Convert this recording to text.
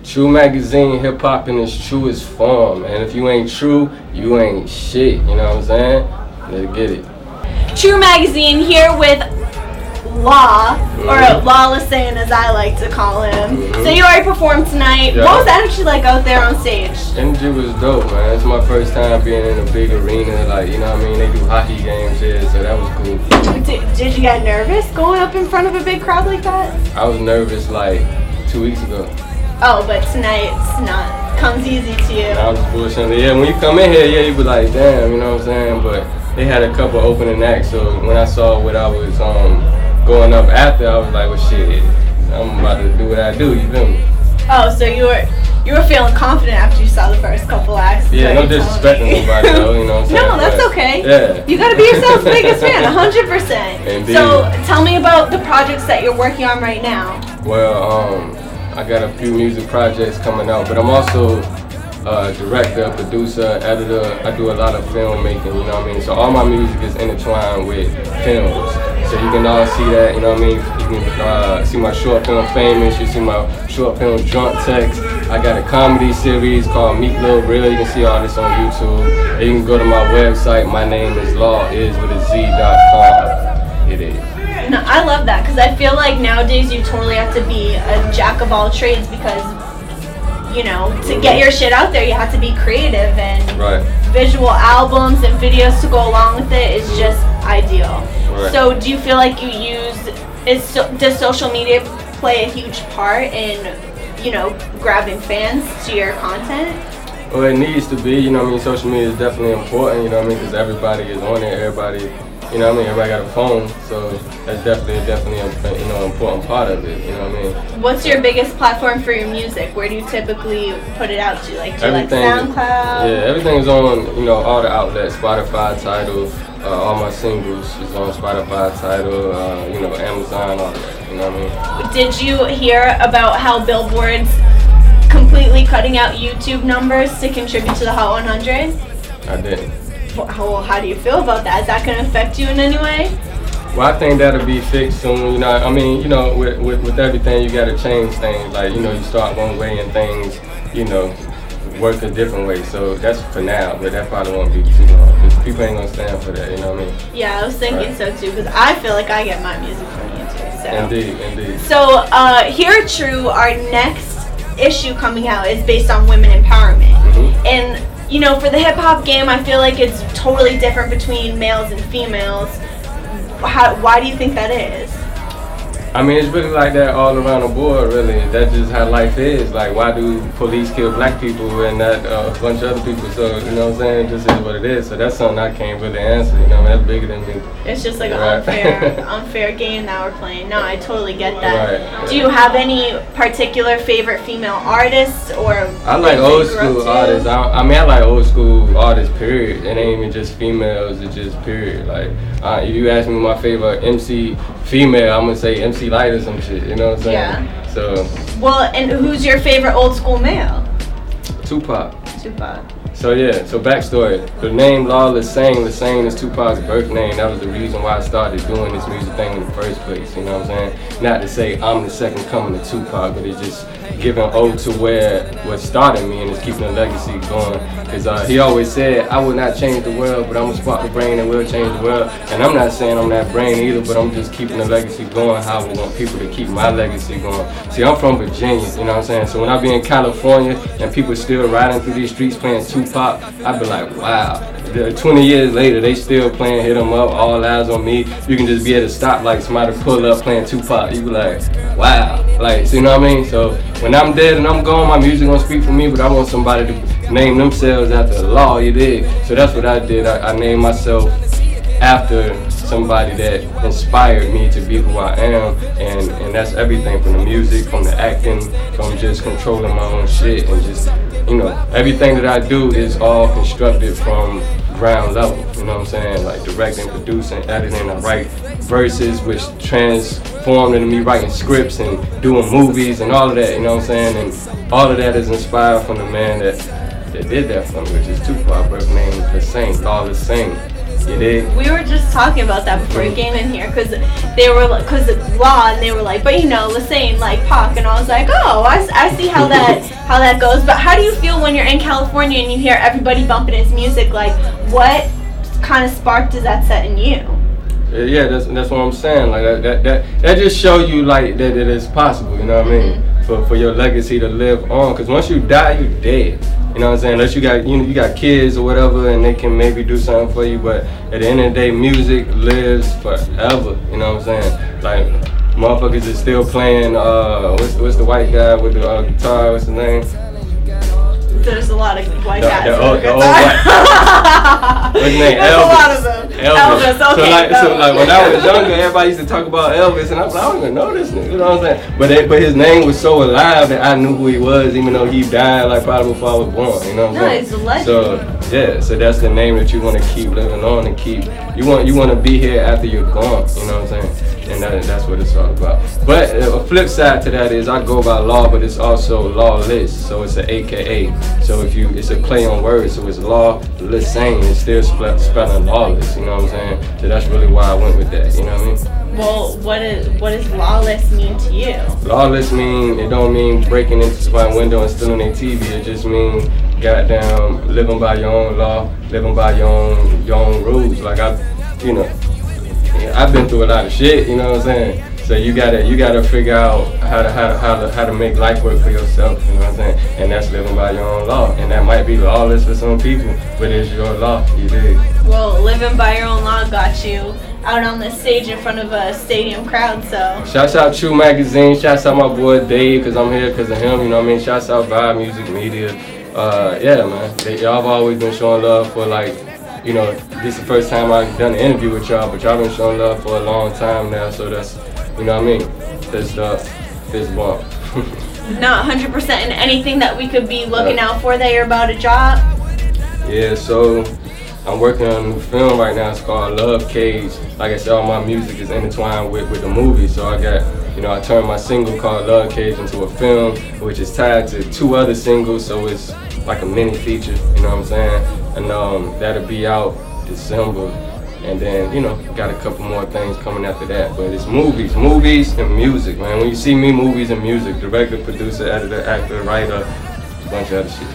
True Magazine, hip hop in its truest form. And if you ain't true, you ain't shit. You know what I'm saying? Let's get it. True Magazine here with Law, or Law Lesane as I like to call him. So you already performed tonight. Yeah. What was that actually like out there on stage? Energy was dope, man. It's my first time being in a big arena. Like, you know what I mean? They do hockey games here, so that was cool. Did you get nervous going up in front of a big crowd like that? I was nervous like 2 weeks ago. Oh, but tonight it's not. Comes easy to you. I was bullshitting. Yeah, when you come in here, yeah, you be like, damn, you know what I'm saying? But they had a couple opening acts, so when I saw what I was going up after, I was like, well, shit, I'm about to do what I do, you feel me? Oh, so you were feeling confident after you saw the first couple acts? Yeah, no disrespecting nobody though, you know what I'm saying? No, that's okay. Yeah. You gotta be yourself's biggest fan, 100%. Indeed. So tell me about the projects that you're working on right now. Well, I got a few music projects coming out, but I'm also director, producer, editor. I do a lot of filmmaking, you know what I mean? So all my music is intertwined with films. So you can all see that, you know what I mean? You can see my short film Famous, you see my short film Drunk Text. I got a comedy series called Meet Lil Real. You can see all this on YouTube. And you can go to my website, my name is lawis.com. It is. No, I love that because I feel like nowadays you totally have to be a jack of all trades because, you know, to get your shit out there, you have to be creative and visual albums and videos to go along with it is just ideal. Right. So do you feel like you does social media play a huge part in, you know, grabbing fans to your content? Well, it needs to be, you know what I mean? Social media is definitely important, you know what I mean? Because everybody is on it, everybody, you know what I mean? Everybody got a phone, so that's definitely a, you know, important part of it, you know what I mean? What's your biggest platform for your music? Where do you typically put it out to? Like, do you like SoundCloud? Yeah, everything's on, you know, all the outlets, Spotify, Tidal, all my singles is on Spotify, Tidal, you know, Amazon, all that, you know what I mean? Did you hear about how Billboard's completely cutting out YouTube numbers to contribute to the Hot 100? I didn't. How do you feel about that? Is that going to affect you in any way? Well, I think that'll be fixed soon. You know, I mean, you know, with everything, you got to change things. Like, you know, you start one way and things, you know, work a different way. So that's for now, but that probably won't be too long. Because people ain't going to stand for that, you know what I mean? Yeah, I was thinking so too, because I feel like I get my music from YouTube. So. Indeed. So here at True, our next issue coming out is based on women empowerment. And you know, for the hip hop game, I feel like it's totally different between males and females. Why do you think that is? I mean, it's really like that all around the board, really. That's just how life is. Like, why do police kill black people and not a bunch of other people? So, you know what I'm saying? It just is what it is. So that's something I can't really answer, you know, that's bigger than me. It's just like an unfair game that we're playing. No, I totally get that. Do you have any particular favorite female artists or I like old school artists. I mean, I like old school artists, period. It ain't even just females, it's just period. Like, if you ask me my favorite MC female, I'm gonna say MC Light or some shit, you know what I'm saying? Yeah. So. Well, and who's your favorite old school male? Tupac. So yeah, so backstory. The name Law Lesane is Tupac's birth name. That was the reason why I started doing this music thing in the first place, you know what I'm saying? Not to say I'm the second coming to Tupac, but it's just giving ode to what started me and it's keeping the legacy going. Because he always said, I will not change the world, but I'm going to spark the brain that will change the world. And I'm not saying I'm that brain either, but I'm just keeping the legacy going, how I want people to keep my legacy going. See, I'm from Virginia, you know what I'm saying? So when I be in California and people still riding through these streets playing Tupac, I be like, wow. 20 years later, they still playing Hit 'Em Up, All Eyes on Me. You can just be at a stoplight, somebody pull up playing Tupac. You be like, wow. Like, so you know what I mean? So when I'm dead and I'm gone, my music gonna speak for me, but I want somebody to name themselves after Law, you dig? So that's what I did. I named myself after somebody that inspired me to be who I am, and that's everything from the music, from the acting, from just controlling my own shit, and just, you know, everything that I do is all constructed from ground level, you know what I'm saying? Like directing, producing, editing, I write verses which transformed into me writing scripts and doing movies and all of that, you know what I'm saying? And all of that is inspired from the man that did that for me, which is Tupac, birth name Lesane, Law Lesane. You dig? We were just talking about that before you came in here, because it's law, and they were like, but you know, Lesane, like Pac, and I was like, oh, I see how that goes. But how do you feel when you're in California and you hear everybody bumping his music? Like, what kind of spark does that set in you? Yeah, that's what I'm saying. Like that just show you like that it is possible. You know what I mean? For your legacy to live on. Because once you die, you dead. You know what I'm saying? Unless you got kids or whatever, and they can maybe do something for you. But at the end of the day, music lives forever. You know what I'm saying? Like motherfuckers is still playing. What's the white guy with the guitar? What's his name? There's a lot of white guys. The old white. What's his name? There's Elvis. a lot of them. Elvis. Okay. So like when I was younger, everybody used to talk about Elvis, and I was like, I don't even know this nigga. You know what I'm saying? But his name was so alive that I knew who he was, even though he died like probably before I was born. You know what I'm saying? He's a legend. So yeah, so that's the name that you want to keep living on and keep. You want to be here after you're gone. You know what I'm saying? And that's what it's all about. But a flip side to that is I go by law, but it's also lawless. So it's an AKA. So it's a play on words. So it's law, Lesane. It's still spelling lawless. You know what I'm saying? So that's really why I went with that. You know what I mean? Well, what does lawless mean to you? Lawless it don't mean breaking into somebody's window and stealing their TV. It just means goddamn living by your own law, living by your own rules. Like I've been through a lot of shit, you know what I'm saying? So you gotta figure out how to make life work for yourself, you know what I'm saying? And that's living by your own law. And that might be lawless for some people, but it's your law, you dig? Well, living by your own law got you out on the stage in front of a stadium crowd, so. Shouts out True Magazine, shouts out my boy Dave, cause I'm here cause of him, you know what I mean? Shouts out Vibe Music Media. Yeah man, y'all have always been showing love for like, you know, this is the first time I've done an interview with y'all, but y'all been showing love for a long time now, so that's, you know what I mean? Fist bump. Not 100% in anything that we could be looking out for that you're about to drop? Yeah, so I'm working on a new film right now. It's called Love Cage. Like I said, all my music is intertwined with the movie, so I turned my single called Love Cage into a film, which is tied to 2 other singles, so it's like a mini feature, you know what I'm saying? And that'll be out December. And then, you know, got a couple more things coming after that. But it's movies and music, man. When you see me, movies and music, director, producer, editor, actor, writer, a bunch of other shit.